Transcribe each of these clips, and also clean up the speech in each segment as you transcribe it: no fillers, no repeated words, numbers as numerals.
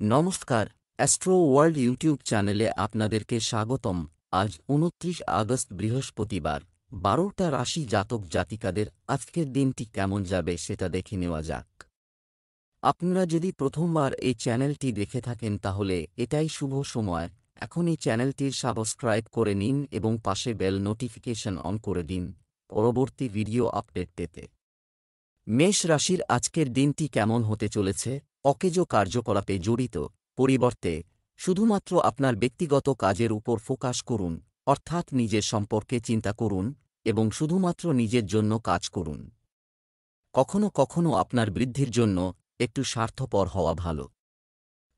নমস্কার, astro world YouTube চ্যানেলে আপনাদেরকে স্বাগতম। আজ ২৯ আগস্ট বৃহস্পতিবার, ১২টা রাশি জাতক জাতিকাদের আজকের দিনটি কেমন যাবে সেটা দেখে নেওয়া যাক। আপনারা যদি প্রথমবার এই চ্যানেলটি দেখে থাকেন তাহলে এটাই শুভ সময়। এখন এই চ্যানেলটির সাবস্ক্রাইব করে নিন এবং পাশে বেল নোটিফিকেশন অন করে দিন পরবর্তী ভিডিও আপডেট পেতে। মেষ রাশির আজকের দিনটি কেমন হতে চলেছে? অকেজ কার্যকলাপে জড়িত পরিবর্তে শুধুমাত্র আপনার ব্যক্তিগত কাজের উপর ফোকাস করুন, অর্থাৎ নিজের সম্পর্কে চিন্তা করুন এবং শুধুমাত্র নিজের জন্য কাজ করুন। কখনো কখনো আপনার বৃদ্ধির জন্য একটু স্বার্থপর হওয়া ভালো।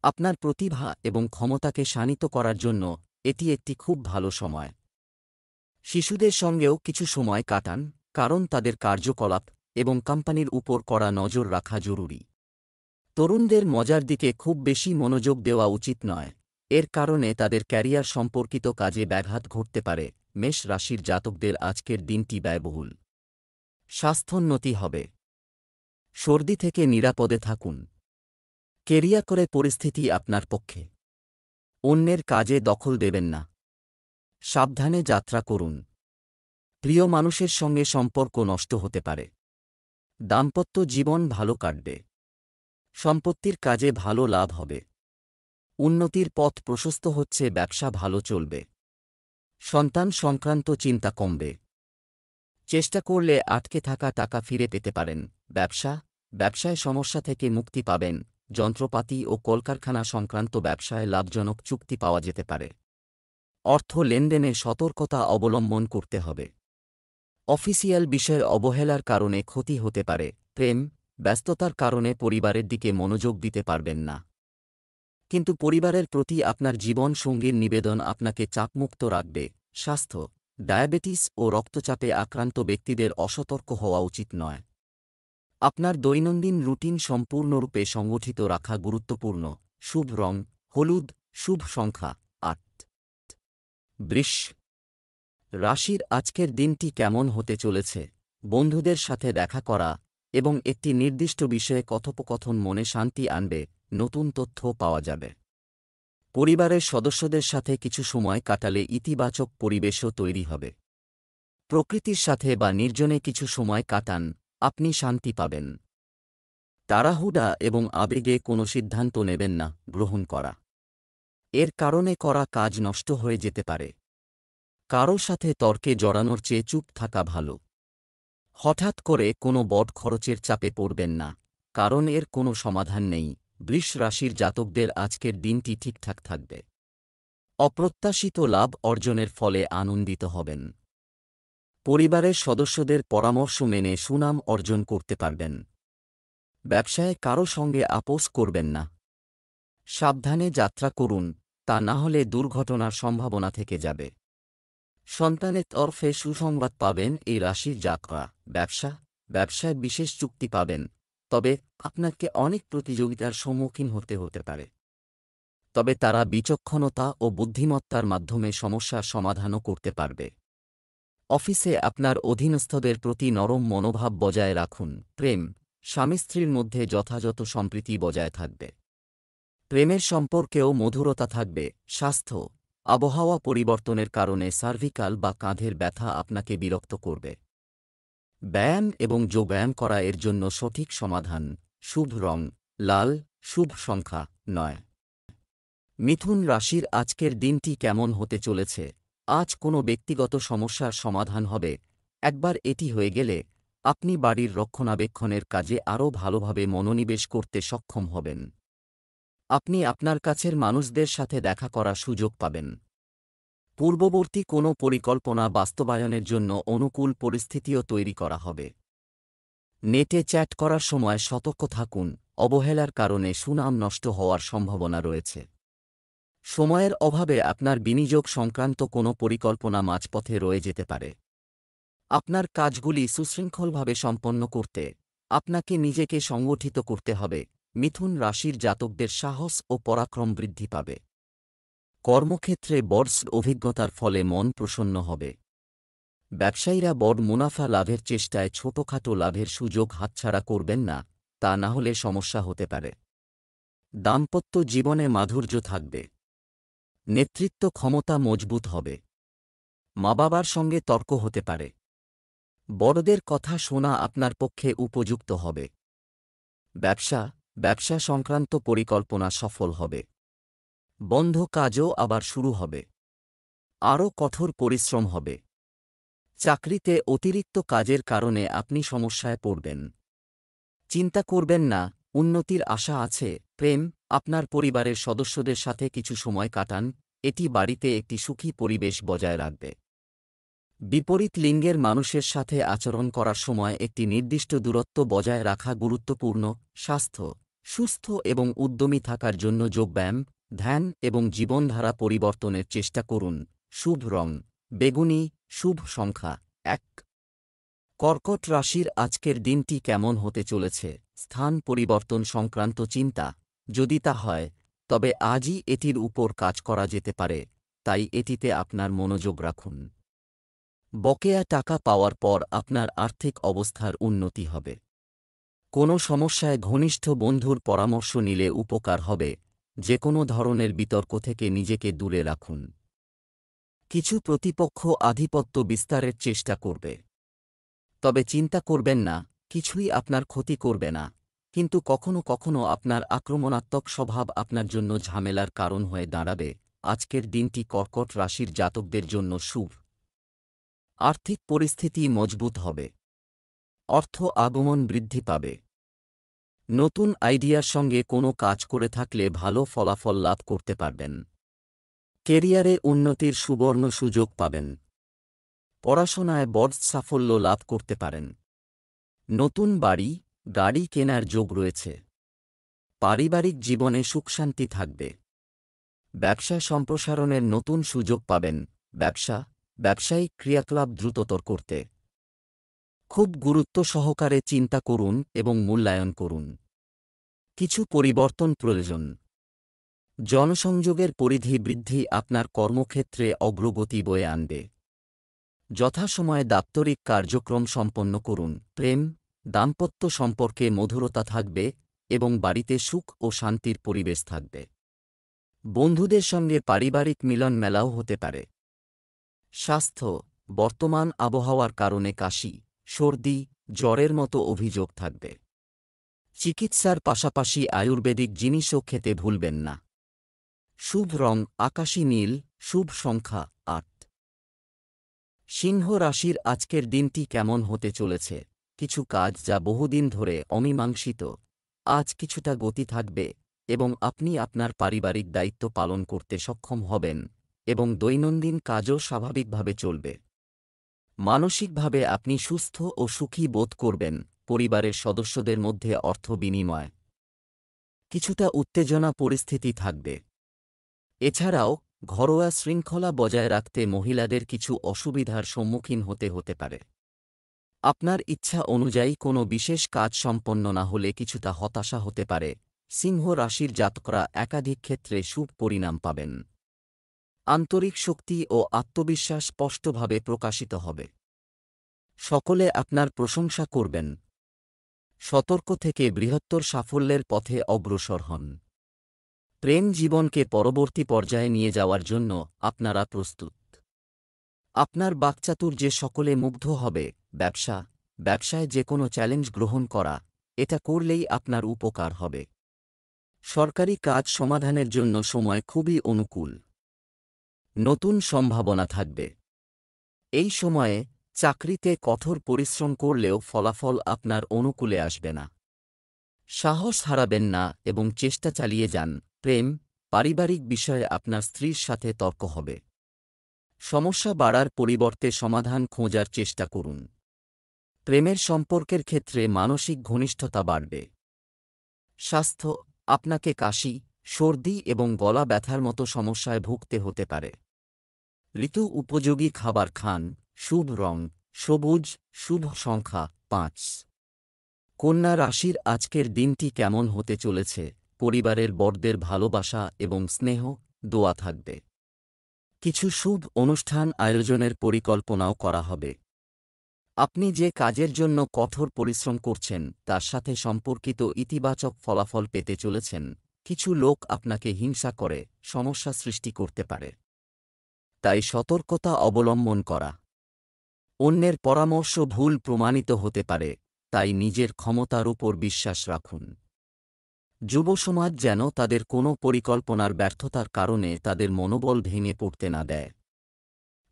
আপনার প্রতিভা এবং ক্ষমতাকে শানিত করার জন্য এটি একটি খুব ভালো সময়। শিশুদের সঙ্গেও কিছু সময় কাটান, কারণ তাদের কার্যকলাপ এবং কোম্পানির উপর কড়া নজর রাখা জরুরি। তরুণদের মজার দিকে খুব বেশি মনোযোগ দেওয়া উচিত নয়, এর কারণে তাদের ক্যারিয়ার সম্পর্কিত কাজে ব্যাঘাত ঘটতে পারে। মেষ রাশির জাতকদের আজকের দিনটি ব্যয়বহুল। স্বাস্থ্যোন্নতি হবে। সর্দি থেকে নিরাপদে থাকুন। কেরিয়ার করে পরিস্থিতি আপনার পক্ষে। অন্যের কাজে দখল দেবেন না। সাবধানে যাত্রা করুন। প্রিয় মানুষের সঙ্গে সম্পর্ক নষ্ট হতে পারে। দাম্পত্য জীবন ভালো কাটবে। সম্পত্তির কাজে ভালো লাভ হবে। উন্নতির পথ প্রশস্ত হচ্ছে, ব্যবসা ভালো চলবে। সন্তান সংক্রান্ত চিন্তা কমবে। চেষ্টা করলে আটকে থাকা টাকা ফিরে পেতে পারেন। ব্যবসায় সমস্যা থেকে মুক্তি পাবেন। যন্ত্রপাতি ও কলকারখানা সংক্রান্ত ব্যবসায় লাভজনক চুক্তি পাওয়া যেতে পারে। অর্থ লেনদেনে সতর্কতা অবলম্বন করতে হবে। অফিসিয়াল বিষয়ের অবহেলার কারণে ক্ষতি হতে পারে। ব্যস্ততার কারণে পরিবারের দিকে মনোযোগ দিতে পারবেন না। কিন্তু পরিবারের প্রতি আপনার জীবন সঙ্গীর নিবেদন আপনাকে চাপমুক্ত রাখবে। স্বাস্থ্য, ডায়াবেটিস ও রক্তচাপে আক্রান্ত ব্যক্তিদের অসতর্ক হওয়া উচিত নয়। আপনার দৈনন্দিন রুটিন সম্পূর্ণরূপে সংগঠিত রাখা গুরুত্বপূর্ণ। শুভ রং হলুদ, শুভ সংখ্যা ৮। বৃষ রাশির আজকের দিনটি কেমন হতে চলেছে? বন্ধুদের সাথে দেখা করা এবং একটি নির্দিষ্ট বিষয়ে কথোপকথন মনে শান্তি আনবে। নতুন তথ্য পাওয়া যাবে। পরিবারের সদস্যদের সাথে কিছু সময় কাটালে ইতিবাচক পরিবেশও তৈরি হবে। প্রকৃতির সাথে বা নির্জনে কিছু সময় কাটান, আপনি শান্তি পাবেন। তাড়াহুড়া এবং আবেগে কোনো সিদ্ধান্ত নেবেন না। গ্রহণ করা, এর কারণে করা কাজ নষ্ট হয়ে যেতে পারে। কারো সাথে তর্কে জড়ানোর চেয়ে চুপ থাকা ভালো। হঠাৎ করে কোনো বড় খরচের চাপে পড়বেন না, কারণ এর কোনো সমাধান নেই। বৃষ রাশির জাতকদের আজকের দিনটি ঠিকঠাক থাকবে। অপ্রত্যাশিত লাভ অর্জনের ফলে আনন্দিত হবেন। পরিবারের সদস্যদের পরামর্শ মেনে সুনাম অর্জন করতে পারবেন। ব্যবসায় কারো সঙ্গে আপোস করবেন না। সাবধানে যাত্রা করুন, তা না হলে দুর্ঘটনার সম্ভাবনা থেকে যাবে। সন্তানের তরফে সুসংবাদ পাবেন এই রাশির জাতকরা। ব্যবসায় বিশেষ চুক্তি পাবেন, তবে আপনাকে অনেক প্রতিযোগিতার সম্মুখীন হতে পারে। তবে তারা বিচক্ষণতা ও বুদ্ধিমত্তার মাধ্যমে সমস্যার সমাধানও করতে পারবে। অফিসে আপনার অধীনস্থদের প্রতি নরম মনোভাব বজায় রাখুন। স্বামী স্ত্রীর মধ্যে যথাযথ সম্প্রীতি বজায় থাকবে। প্রেমের সম্পর্কেও মধুরতা থাকবে। স্বাস্থ্য, আবহাওয়া পরিবর্তনের কারণে সার্ভিকাল বা কাঁধের ব্যথা আপনাকে বিরক্ত করবে। ব্যায়াম এবং যোগব্যায়াম করা এর জন্য সঠিক সমাধান। শুভ রং লাল, শুভ সংখ্যা ৯। মিথুন রাশির আজকের দিনটি কেমন হতে চলেছে? আজ কোনো ব্যক্তিগত সমস্যার সমাধান হবে। একবার এটি হয়ে গেলে আপনি বাড়ির রক্ষণাবেক্ষণের কাজে আরও ভালোভাবে মনোনিবেশ করতে সক্ষম হবেন। আপনি আপনার কাছের মানুষদের সাথে দেখা করার সুযোগ পাবেন। পূর্ববর্তী কোনো পরিকল্পনা বাস্তবায়নের জন্য অনুকূল পরিস্থিতিও তৈরি করা হবে। নেটে চ্যাট করার সময় সতর্ক থাকুন, অবহেলার কারণে সুনাম নষ্ট হওয়ার সম্ভাবনা রয়েছে। সময়ের অভাবে আপনার বিনিয়োগ সংক্রান্ত কোনো পরিকল্পনা মাঝপথে রয়ে যেতে পারে। আপনার কাজগুলি সুশৃঙ্খলভাবে সম্পন্ন করতে আপনাকে নিজেকে সংগঠিত করতে হবে। মিথুন রাশির জাতকদের সাহস ও পরাক্রম বৃদ্ধি পাবে। কর্মক্ষেত্রে বড় অভিজ্ঞতার ফলে মন প্রসন্ন হবে। ব্যবসায়ীরা বড় মুনাফা লাভের চেষ্টায় ছোটখাটো লাভের সুযোগ হাতছাড়া করবেন না, তা না হলে সমস্যা হতে পারে। দাম্পত্য জীবনে মাধুর্য থাকবে। নেতৃত্ব ক্ষমতা মজবুত হবে। মা বাবার সঙ্গে তর্ক হতে পারে। বড়দের কথা শোনা আপনার পক্ষে উপযুক্ত হবে। ব্যবসা সংক্রান্ত পরিকল্পনা সফল হবে। বন্ধ কাজও আবার শুরু হবে। আরও কঠোর পরিশ্রম হবে। চাকরিতে অতিরিক্ত কাজের কারণে আপনি সমস্যায় পড়বেন। চিন্তা করবেন না, উন্নতির আশা আছে। প্রেম, আপনার পরিবারের সদস্যদের সাথে কিছু সময় কাটান, এটি বাড়িতে একটি সুখী পরিবেশ বজায় রাখবে। বিপরীত লিঙ্গের মানুষের সাথে আচরণ করার সময় একটি নির্দিষ্ট দূরত্ব বজায় রাখা গুরুত্বপূর্ণ। স্বাস্থ্য, সুস্থ এবং উদ্যমী থাকার জন্য যোগব্যায়াম, ধ্যান এবং জীবনধারা পরিবর্তনের চেষ্টা করুন। শুভ রং বেগুনি, শুভ সংখ্যা 1। কর্কট রাশির আজকের দিনটি কেমন হতে চলেছে? স্থান পরিবর্তন সংক্রান্ত চিন্তা, যদি তা হয় তবে আজই এটির উপর কাজ করা যেতে পারে, তাই এটিতে আপনার মনোযোগ রাখুন। বকেয়া টাকা পাওয়ার পর আপনার আর্থিক অবস্থার উন্নতি হবে। কোনো সমস্যায় ঘনিষ্ঠ বন্ধুর পরামর্শ নিলে উপকার হবে। যে কোনো ধরনের বিতর্ক থেকে নিজেকে দূরে রাখুন। কিছু প্রতিপক্ষ আধিপত্য বিস্তারের চেষ্টা করবে। তবে চিন্তা করবেন না, কিছুই আপনার ক্ষতি করবে না, কিন্তু কখনো কখনো আপনার আক্রমণাত্মক স্বভাব আপনার জন্য ঝামেলার কারণ হয়ে দাঁড়াবে। আজকের দিনটি কর্কট রাশির জাতকদের জন্য শুভ। আর্থিক পরিস্থিতি মজবুত হবে। অর্থ আগমন বৃদ্ধি পাবে। নতুন আইডিয়ার সঙ্গে কোনো কাজ করে থাকলে ভালো ফলাফল লাভ করতে পারবেন। কেরিয়ারে উন্নতির সুবর্ণ সুযোগ পাবেন। পড়াশোনায় বড় সাফল্য লাভ করতে পারেন। নতুন বাড়ি, গাড়ি কেনার যোগ রয়েছে। পারিবারিক জীবনে সুখশান্তি থাকবে। ব্যবসা সম্প্রসারণের নতুন সুযোগ পাবেন। ব্যবসায়িক ক্রিয়াকলাপ দ্রুততর করতে খুব গুরুত্ব সহকারে চিন্তা করুন এবং মূল্যায়ন করুন। কিছু পরিবর্তন প্রয়োজন। জনসংযোগের পরিধি বৃদ্ধি আপনার কর্মক্ষেত্রে অগ্রগতি বয়ে আনবে। যথাসময়ে দাপ্তরিক কার্যক্রম সম্পন্ন করুন। প্রেম, দাম্পত্য সম্পর্কে মধুরতা থাকবে এবং বাড়িতে সুখ ও শান্তির পরিবেশ থাকবে। বন্ধুদের সঙ্গে পারিবারিক মিলন মেলাও হতে পারে। স্বাস্থ্য, বর্তমান আবহাওয়ার কারণে কাশি, সর্দি, জ্বরের মতো অভিযোগ থাকবে। চিকিৎসার পাশাপাশি আয়ুর্বেদিক জিনিসও খেতে ভুলবেন না। শুভ রং আকাশী নীল, শুভ সংখ্যা 8। সিংহ রাশির আজকের দিনটি কেমন হতে চলেছে? কিছু কাজ যা বহুদিন ধরে অমীমাংসিত, আজ কিছুটা গতি থাকবে এবং আপনি আপনার পারিবারিক দায়িত্ব পালন করতে সক্ষম হবেন এবং দৈনন্দিন কাজও স্বাভাবিকভাবে চলবে। মানসিকভাবে আপনি সুস্থ ও সুখী বোধ করবেন। পরিবারের সদস্যদের মধ্যে অর্থ বিনিময় কিছুটা উত্তেজনা পরিস্থিতি থাকবে। এছাড়াও ঘরোয়া শৃঙ্খলা বজায় রাখতে মহিলাদের কিছু অসুবিধার সম্মুখীন হতে পারে। আপনার ইচ্ছা অনুযায়ী কোনো বিশেষ কাজ সম্পন্ন না হলে কিছুটা হতাশা হতে পারে। সিংহ রাশির জাতকরা একাধিক ক্ষেত্রে শুভ পরিণাম পাবেন। আন্তরিক শক্তি ও আত্মবিশ্বাস স্পষ্টভাবে প্রকাশিত হবে। সকলে আপনার প্রশংসা করবেন। সতর্ক থেকে বৃহত্তর সাফল্যের পথে অগ্রসর হন। প্রেম জীবনকে পরবর্তী পর্যায়ে নিয়ে যাওয়ার জন্য আপনারা প্রস্তুত। আপনার বাকচাতুর্যে সকলে মুগ্ধ হবে। ব্যবসায় যে কোনো চ্যালেঞ্জ গ্রহণ করা, এটা করলেই আপনার উপকার হবে। সরকারি কাজ সমাধানের জন্য সময় খুবই অনুকূল। নতুন সম্ভাবনা থাকবে। এই সময়ে চাকরিতে কঠোর পরিশ্রম করলেও ফলাফল আপনার অনুকূলে আসবে না। সাহস হারাবেন না এবং চেষ্টা চালিয়ে যান। প্রেম, পারিবারিক বিষয়ে আপনার স্ত্রীর সাথে তর্ক হবে। সমস্যা বাড়ার পরিবর্তে সমাধান খোঁজার চেষ্টা করুন। প্রেমের সম্পর্কের ক্ষেত্রে মানসিক ঘনিষ্ঠতা বাড়বে। স্বাস্থ্য, আপনাকে কাশি, সর্দি এবং গলা ব্যথার মতো সমস্যায় ভুগতে হতে পারে। ঋতু উপযোগী খাবার খান। শুভ রং সবুজ, শুভ সংখ্যা 5। কন্যা রাশির আজকের দিনটি কেমন হতে চলেছে? পরিবারের বড়দের ভালোবাসা এবং স্নেহ, দোয়া থাকবে। কিছু শুভ অনুষ্ঠান আয়োজনের পরিকল্পনাও করা হবে। আপনি যে কাজের জন্য কঠোর পরিশ্রম করছেন তার সাথে সম্পর্কিত ইতিবাচক ফলাফল পেতে চলেছেন। কিছু লোক আপনাকে হিংসা করে সমস্যা সৃষ্টি করতে পারে। তাই সতর্কতা অবলম্বন করা। অন্যের পরামর্শ ভুল প্রমাণিত হতে পারে, তাই নিজের ক্ষমতার উপর বিশ্বাস রাখুন। যুব সমাজ যেন তাদের কোনো পরিকল্পনার ব্যর্থতার কারণে তাদের মনোবল ভেঙে পড়তে না দেয়।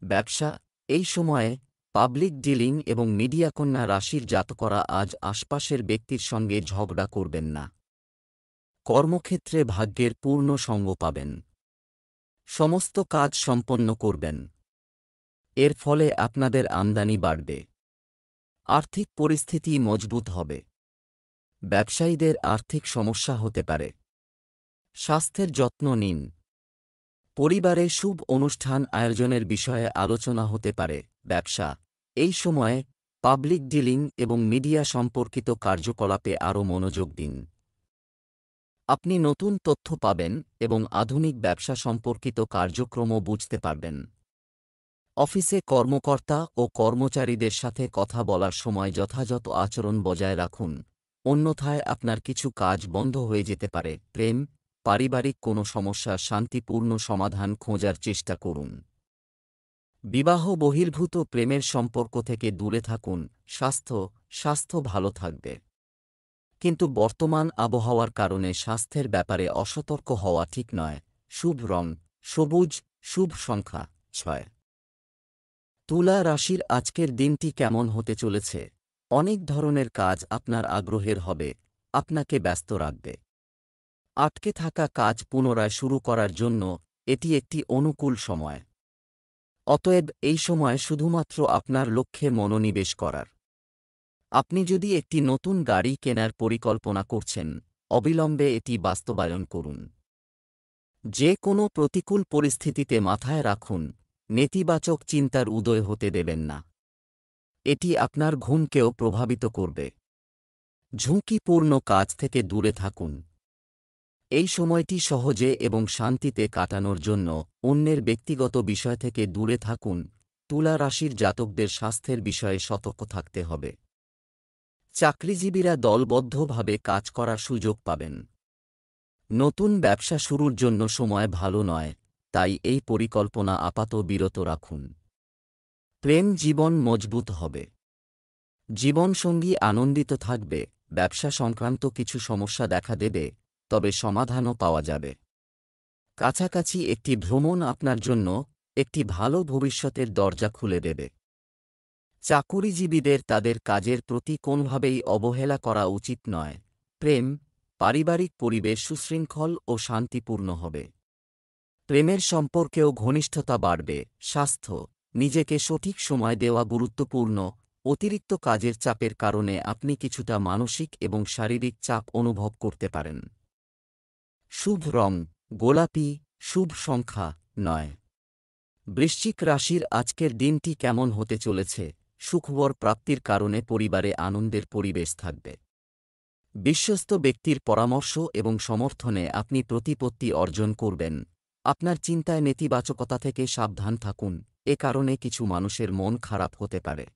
ব্যবসা, এই সময়ে পাবলিক ডিলিং এবং মিডিয়াকন্যা রাশির জাতকরা আজ আশপাশের ব্যক্তির সঙ্গে ঝগড়া করবেন না। কর্মক্ষেত্রে ভাগ্যের পূর্ণ সঙ্গ পাবেন। সমস্ত কাজ সম্পন্ন করবেন। এর ফলে আপনাদের আমদানি বাড়বে। আর্থিক পরিস্থিতি মজবুত হবে। ব্যবসায়ীদের আর্থিক সমস্যা হতে পারে। স্বাস্থ্যের যত্ন নিন। পরিবারে শুভ অনুষ্ঠান আয়োজনের বিষয়ে আলোচনা হতে পারে। ব্যবসা, এই সময়ে পাবলিক ডিলিং এবং মিডিয়া সম্পর্কিত কার্যকলাপে আরও মনোযোগ দিন। আপনি নতুন তথ্য পাবেন এবং আধুনিক ব্যবসা সম্পর্কিত কার্যক্রমও বুঝতে পারবেন। অফিসে কর্মকর্তা ও কর্মচারীদের সাথে কথা বলার সময় যথাযথ আচরণ বজায় রাখুন, অন্যথায় আপনার কিছু কাজ বন্ধ হয়ে যেতে পারে। প্রেম, পারিবারিক কোনো সমস্যার শান্তিপূর্ণ সমাধান খোঁজার চেষ্টা করুন। বিবাহ বহির্ভূত প্রেমের সম্পর্ক থেকে দূরে থাকুন। স্বাস্থ্য ভালো থাকবে, কিন্তু বর্তমান আবহাওয়ার কারণে স্বাস্থ্যের ব্যাপারে অসতর্ক হওয়া ঠিক নয়। শুভ রং সবুজ, শুভ সংখ্যা 6। তুলা রাশির আজকের দিনটি কেমন হতে চলেছে? অনেক ধরনের কাজ আপনার আগ্রহের হবে, আপনাকে ব্যস্ত রাখবে। আটকে থাকা কাজ পুনরায় শুরু করার জন্য এটি একটি অনুকূল সময়। অতএব এই সময় শুধুমাত্র আপনার লক্ষ্যে মনোনিবেশ করার। আপনি যদি একটি নতুন গাড়ি কেনার পরিকল্পনা করছেন, অবিলম্বে এটি বাস্তবায়ন করুন। যে কোনো প্রতিকূল পরিস্থিতিতে মাথায় রাখুন, নেতিবাচক চিন্তার উদয় হতে দেবেন না। এটি আপনার ঘুমকেও প্রভাবিত করবে। ঝুঁকিপূর্ণ কাজ থেকে দূরে থাকুন। এই সময়টি সহজে এবং শান্তিতে কাটানোর জন্য অন্যের ব্যক্তিগত বিষয় থেকে দূরে থাকুন। তুলা রাশির জাতকদের স্বাস্থ্যের বিষয়ে সতর্ক থাকতে হবে। চাকরিজীবীরা দলবদ্ধভাবে কাজ করার সুযোগ পাবেন। নতুন ব্যবসা শুরুর জন্য সময় ভালো নয়, তাই এই পরিকল্পনা আপাতত বিরত রাখুন। প্রেম জীবন মজবুত হবে। জীবনসঙ্গী আনন্দিত থাকবে। ব্যবসা সংক্রান্ত কিছু সমস্যা দেখা দেবে, তবে সমাধানও পাওয়া যাবে। কাছাকাছি একটি ভ্রমণ আপনার জন্য একটি ভালো ভবিষ্যতের দরজা খুলে দেবে। চাকুরিজীবীদের তাদের কাজের প্রতি কোনোভাবেই অবহেলা করা উচিত নয়। প্রেম, পারিবারিক পরিবেশ সুশৃঙ্খল ও শান্তিপূর্ণ হবে। প্রেমের সম্পর্কেও ঘনিষ্ঠতা বাড়বে। স্বাস্থ্য, নিজেকে সঠিক সময় দেওয়া গুরুত্বপূর্ণ। অতিরিক্ত কাজের চাপের কারণে আপনি কিছুটা মানসিক এবং শারীরিক চাপ অনুভব করতে পারেন। শুভ রং গোলাপি, শুভ সংখ্যা 9। বৃশ্চিক রাশির আজকের দিনটি কেমন হতে চলেছে? সুখবর প্রাপ্তির কারণে পরিবারে আনন্দের পরিবেশ থাকবে। বিশ্বস্ত ব্যক্তির পরামর্শ এবং সমর্থনে আপনি প্রতিপত্তি অর্জন করবেন। আপনার চিন্তায় নেতিবাচকতা থেকে সাবধান থাকুন, এ কারণে কিছু মানুষের মন খারাপ হতে পারে।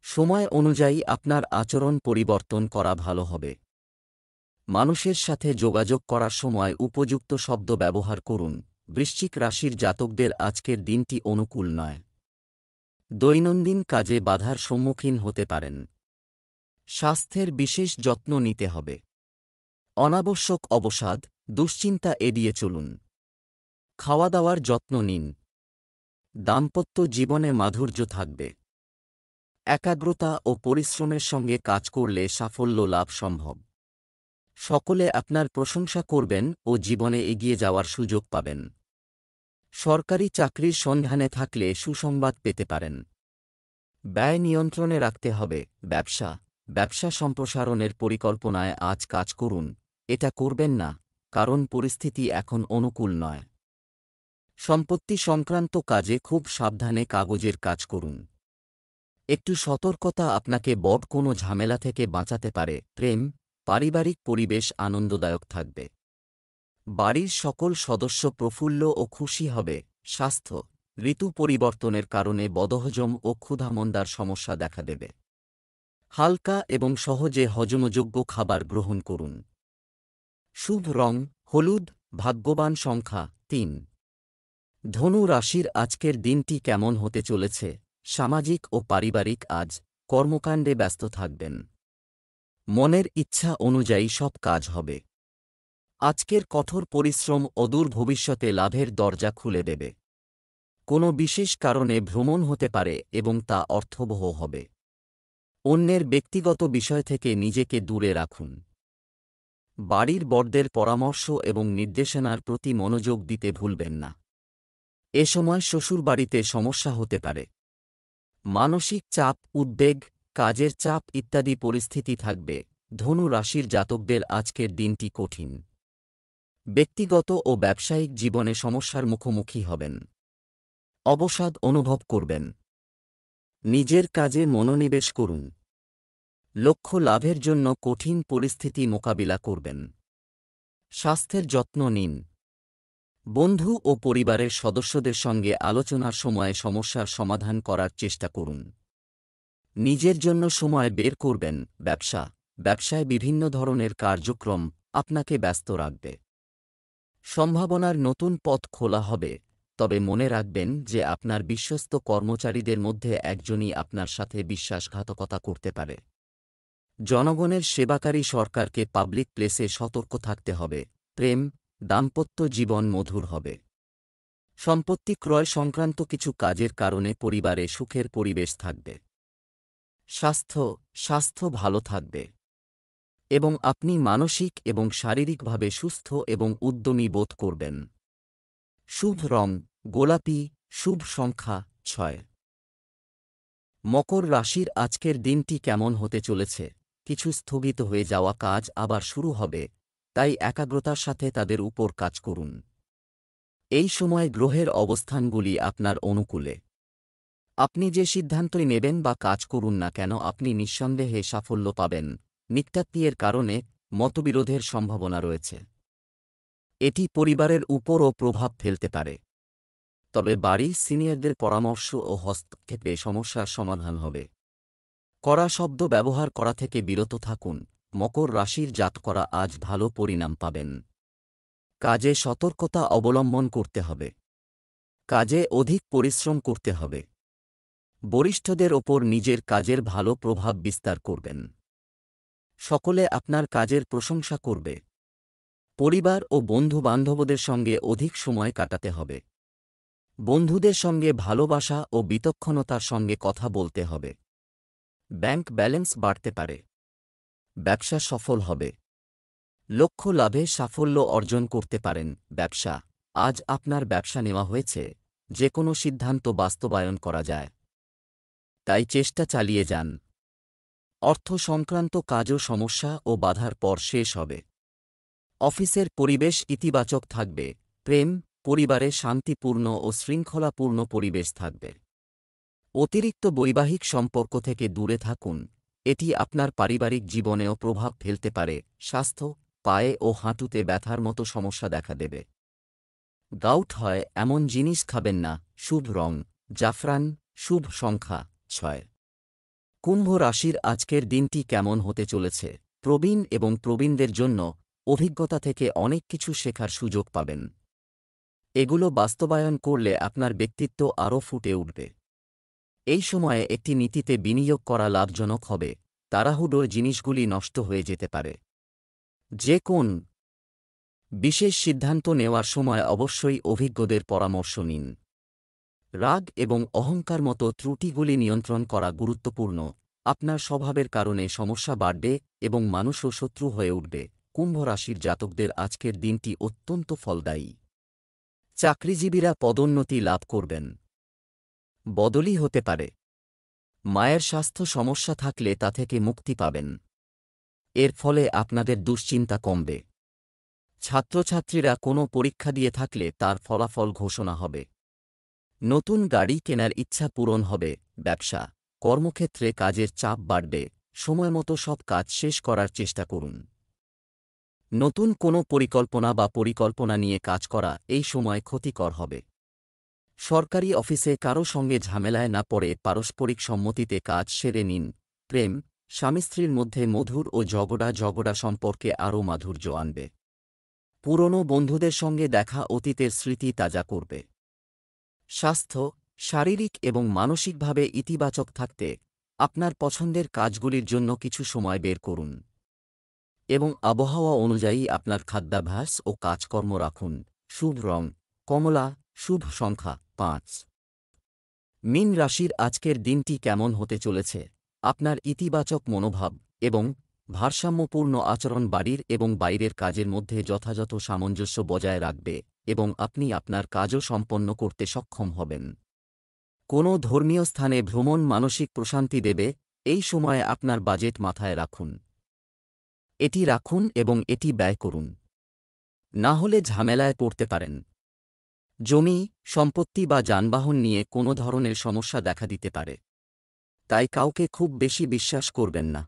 সময় অনুযায়ী আপনার আচরণ পরিবর্তন করা ভালো হবে। মানুষের সাথে যোগাযোগ করার সময় উপযুক্ত শব্দ ব্যবহার করুন। বৃশ্চিক রাশির জাতকদের আজকের দিনটি অনুকূল নয়। দৈনন্দিন কাজে বাধার সম্মুখীন হতে পারেন। স্বাস্থ্যের বিশেষ যত্ন নিতে হবে। অনাবশ্যক অবসাদ, দুশ্চিন্তা এড়িয়ে চলুন। খাওয়া দাওয়ার যত্ন নিন। দাম্পত্য জীবনে মাধুর্য থাকবে। একাগ্রতা ও পরিশ্রমের সঙ্গে কাজ করলে সাফল্য লাভ সম্ভব। সকলে আপনার প্রশংসা করবেন ও জীবনে এগিয়ে যাওয়ার সুযোগ পাবেন। সরকারি চাকরির সন্ধানে থাকলে সুসংবাদ পেতে পারেন। ব্যয় নিয়ন্ত্রণে রাখতে হবে। ব্যবসা সম্প্রসারণের পরিকল্পনায় আজ কাজ করুন। এটা করবেন না, কারণ পরিস্থিতি এখন অনুকূল নয়। সম্পত্তি সংক্রান্ত কাজে খুব সাবধানে কাগজের কাজ করুন। একটু সতর্কতা আপনাকে বড় কোনো ঝামেলা থেকে বাঁচাতে পারে। প্রেম, পারিবারিক পরিবেশ আনন্দদায়ক থাকবে। বাড়ির সকল সদস্য প্রফুল্ল ও খুশি হবে। স্বাস্থ্য, ঋতু পরিবর্তনের কারণে বদহজম ও ক্ষুধামন্দার সমস্যা দেখা দেবে। হালকা এবং সহজে হজমযোগ্য খাবার গ্রহণ করুন। শুভ রং হলুদ, ভাগ্যবান সংখ্যা 3। ধনু রাশির আজকের দিনটি কেমন হতে চলেছে? সামাজিক ও পারিবারিক আজ কর্মকাণ্ডে ব্যস্ত থাকবেন। মনের ইচ্ছা অনুযায়ী সব কাজ হবে। আজকের কঠোর পরিশ্রম অদূর ভবিষ্যতে লাভের দরজা খুলে দেবে। কোনো বিশেষ কারণে ভ্রমণ হতে পারে এবং তা অর্থবহ হবে। অন্যের ব্যক্তিগত বিষয় থেকে নিজেকে দূরে রাখুন। বাড়ির বড়দের পরামর্শ এবং নির্দেশনার প্রতি মনোযোগ দিতে ভুলবেন না। এ সময় শ্বশুরবাড়িতে সমস্যা হতে পারে। মানসিক চাপ, উদ্বেগ, কাজের চাপ ইত্যাদি পরিস্থিতি থাকবে। ধনু রাশির জাতকদের আজকের দিনটি কঠিন। ব্যক্তিগত ও ব্যবসায়িক জীবনে সমস্যার মুখোমুখি হবেন। অবসাদ অনুভব করবেন। নিজের কাজে মনোনিবেশ করুন। লক্ষ্য লাভের জন্য কঠিন পরিস্থিতি মোকাবিলা করবেন। স্বাস্থ্যের যত্ন নিন। বন্ধু ও পরিবারের সদস্যদের সঙ্গে আলোচনার সময়ে সমস্যার সমাধান করার চেষ্টা করুন। নিজের জন্য সময় বের করবেন। ব্যবসায় বিভিন্ন ধরনের কার্যক্রম আপনাকে ব্যস্ত রাখবে। সম্ভাবনার নতুন পথ খোলা হবে, তবে মনে রাখবেন যে আপনার বিশ্বস্ত কর্মচারীদের মধ্যে একজনই আপনার সাথে বিশ্বাসঘাতকতা করতে পারে। জনগণের সেবাকারী সরকারকে পাবলিক প্লেসে সতর্ক থাকতে হবে। প্রেম, দাম্পত্য জীবন মধুর হবে। সম্পত্তি ক্রয় সংক্রান্ত কিছু কাজের কারণে পরিবারে সুখের পরিবেশ থাকবে। স্বাস্থ্য ভালো থাকবে এবং আপনি মানসিক এবং শারীরিকভাবে সুস্থ এবং উদ্যমী বোধ করবেন। শুভ রং গোলাপি, শুভ সংখ্যা 6। মকর রাশির আজকের দিনটি কেমন হতে চলেছে? কিছু স্থগিত হয়ে যাওয়া কাজ আবার শুরু হবে, তাই একাগ্রতার সাথে তাদের উপর কাজ করুন। এই সময় গ্রহের অবস্থানগুলি আপনার অনুকূলে। আপনি যে সিদ্ধান্তই নেবেন বা কাজ করুন না কেন, আপনি নিঃসন্দেহে সাফল্য পাবেন। নিত্যাত্মীয়ের কারণে মতবিরোধের সম্ভাবনা রয়েছে। এটি পরিবারের উপরও প্রভাব ফেলতে পারে। তবে বাড়ির সিনিয়রদের পরামর্শ ও হস্তক্ষেপে সমস্যার সমাধান হবে। কড়া শব্দ ব্যবহার করা থেকে বিরত থাকুন। মকর রাশির জাতকরা আজ ভালো পরিণাম পাবেন। কাজে সতর্কতা অবলম্বন করতে হবে। কাজে অধিক পরিশ্রম করতে হবে। বরিষ্ঠদের ওপর নিজের কাজের ভালো প্রভাব বিস্তার করবেন। সকলে আপনার কাজের প্রশংসা করবে। পরিবার ও বন্ধু-বান্ধবদের সঙ্গে অধিক সময় কাটাতে হবে। বন্ধুদের সঙ্গে ভালোবাসা ও বিচক্ষণতার সঙ্গে কথা বলতে হবে। ব্যাংক ব্যালেন্স বাড়তে পারে। ব্যবসা সফল হবে। লক্ষ্য লাভে সাফল্য অর্জন করতে পারেন। আজ আপনার ব্যবসা নেওয়া হয়েছে, যে কোনো সিদ্ধান্ত বাস্তবায়ন করা যায়, তাই চেষ্টা চালিয়ে যান। অর্থ সংক্রান্ত কাজও সমস্যা ও বাধার পর শেষ হবে। অফিসের পরিবেশ ইতিবাচক থাকবে। প্রেম, পরিবারে শান্তিপূর্ণ ও শৃঙ্খলাপূর্ণ পরিবেশ থাকবে। অতিরিক্ত বৈবাহিক সম্পর্ক থেকে দূরে থাকুন, এটি আপনার পারিবারিক জীবনেও প্রভাব ফেলতে পারে। স্বাস্থ্য, পায়ে ও হাঁটুতে ব্যথার মতো সমস্যা দেখা দেবে। গাউট হয় এমন জিনিস খাবেন না। শুভ রং জাফরান, শুভ সংখ্যা 6। কুম্ভ রাশির আজকের দিনটি কেমন হতে চলেছে? প্রবীণ এবং প্রবীণদের জন্য অভিজ্ঞতা থেকে অনেক কিছু শেখার সুযোগ পাবেন। এগুলো বাস্তবায়ন করলে আপনার ব্যক্তিত্ব আরও ফুটে উঠবে। এই সময়ে একটি নীতিতে বিনিয়োগ করা লাভজনক হবে। তাড়াহুড়োর জিনিসগুলি নষ্ট হয়ে যেতে পারে। যে কোন বিশেষ সিদ্ধান্ত নেওয়ার সময় অবশ্যই অভিজ্ঞদের পরামর্শ নিন। রাগ এবং অহংকার মতো ত্রুটিগুলি নিয়ন্ত্রণ করা গুরুত্বপূর্ণ। আপনার স্বভাবের কারণে সমস্যা বাড়বে এবং মানুষও শত্রু হয়ে উঠবে। কুম্ভ রাশির জাতকদের আজকের দিনটি অত্যন্ত ফলদায়ী। চাকরিজীবীরা পদোন্নতি লাভ করবেন। বদলি হতে পারে। মায়ের স্বাস্থ্য সমস্যা থাকলে তা থেকে মুক্তি পাবেন। এর ফলে আপনাদের দুশ্চিন্তা কমবে। ছাত্রছাত্রীরা কোনো পরীক্ষা দিয়ে থাকলে তার ফলাফল ঘোষণা হবে। নতুন গাড়ি কেনার ইচ্ছা পূরণ হবে। কর্মক্ষেত্রে কাজের চাপ বাড়বে। সময়মতো সব কাজ শেষ করার চেষ্টা করুন। নতুন কোনো পরিকল্পনা নিয়ে কাজ করা এই সময় ক্ষতিকর হবে। সরকারি অফিসে কারো সঙ্গে ঝামেলায় না পড়ে পারস্পরিক সম্মতিতে কাজ সেরে নিন। প্রেম, স্বামী স্ত্রীর মধ্যে মধুর ও ঝগড়া সম্পর্কে আরও মাধুর্য আনবে। পুরনো বন্ধুদের সঙ্গে দেখা অতীতের স্মৃতি তাজা করবে। স্বাস্থ্য, শারীরিক এবং মানসিকভাবে ইতিবাচক থাকতে আপনার পছন্দের কাজগুলির জন্য কিছু সময় বের করুন এবং আবহাওয়া অনুযায়ী আপনার খাদ্যাভ্যাস ও কাজকর্ম রাখুন। শুভ রং কমলা, শুভ সংখ্যা 5। মীন রাশির আজকের দিনটি কেমন হতে চলেছে? আপনার ইতিবাচক মনোভাব এবং ভারসাম্যপূর্ণ আচরণ বাড়ির এবং বাইরের কাজের মধ্যে যথাযথ সামঞ্জস্য বজায় রাখবে এবং আপনি আপনার কাজও সম্পন্ন করতে সক্ষম হবেন। কোনো ধর্মীয় স্থানে ভ্রমণ মানসিক প্রশান্তি দেবে। এই সময়ে আপনার বাজেট মাথায় রাখুন। এটি রাখুন এবং এটি ব্যয় করুন, না হলে ঝামেলায় পড়তে পারেন। জমি, সম্পত্তি বা যানবাহন নিয়ে কোনো ধরনের সমস্যা দেখা দিতে পারে, তাই কাউকে খুব বেশি বিশ্বাস করবেন না।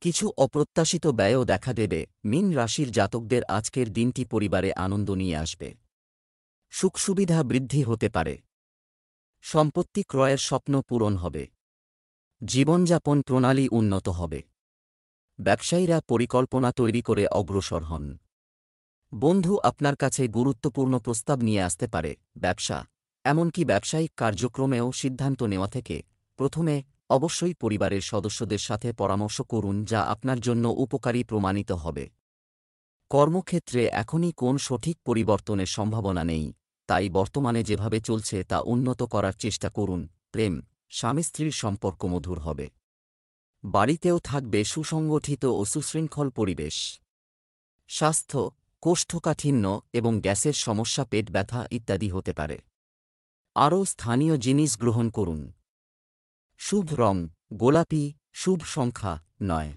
কিছু অপ্রত্যাশিত ব্যয়ও দেখা দেবে। মীন রাশির জাতকদের আজকের দিনটি পরিবারে আনন্দ নিয়ে আসবে। সুখ সুবিধা বৃদ্ধি হতে পারে। সম্পত্তি ক্রয়ের স্বপ্ন পূরণ হবে। জীবনযাপন প্রণালী উন্নত হবে। ব্যবসায়ীরা পরিকল্পনা তৈরি করে অগ্রসর হন। বন্ধু আপনার কাছে গুরুত্বপূর্ণ প্রস্তাব নিয়ে আসতে পারে। ব্যবসা, এমনকি ব্যবসায়িক কার্যক্রমেও সিদ্ধান্ত নেওয়া থেকে প্রথমে অবশ্যই পরিবারের সদস্যদের সাথে পরামর্শ করুন, যা আপনার জন্য উপকারী প্রমাণিত হবে। কর্মক্ষেত্রে এখনই কোন সঠিক পরিবর্তনের সম্ভাবনা নেই, তাই বর্তমানে যেভাবে চলছে তা উন্নত করার চেষ্টা করুন। প্রেম, স্বামী স্ত্রীর সম্পর্ক মধুর হবে। বাড়িতেও থাকবে সুসংগঠিত ও সুশৃঙ্খল পরিবেশ। স্বাস্থ্য, কোষ্ঠকাঠিন্য এবং গ্যাসের সমস্যা, পেট ব্যথা ইত্যাদি হতে পারে। আরও স্থানীয় জিনিস গ্রহণ করুন। শুভ রং গোলাপি, শুভ সংখ্যা 9।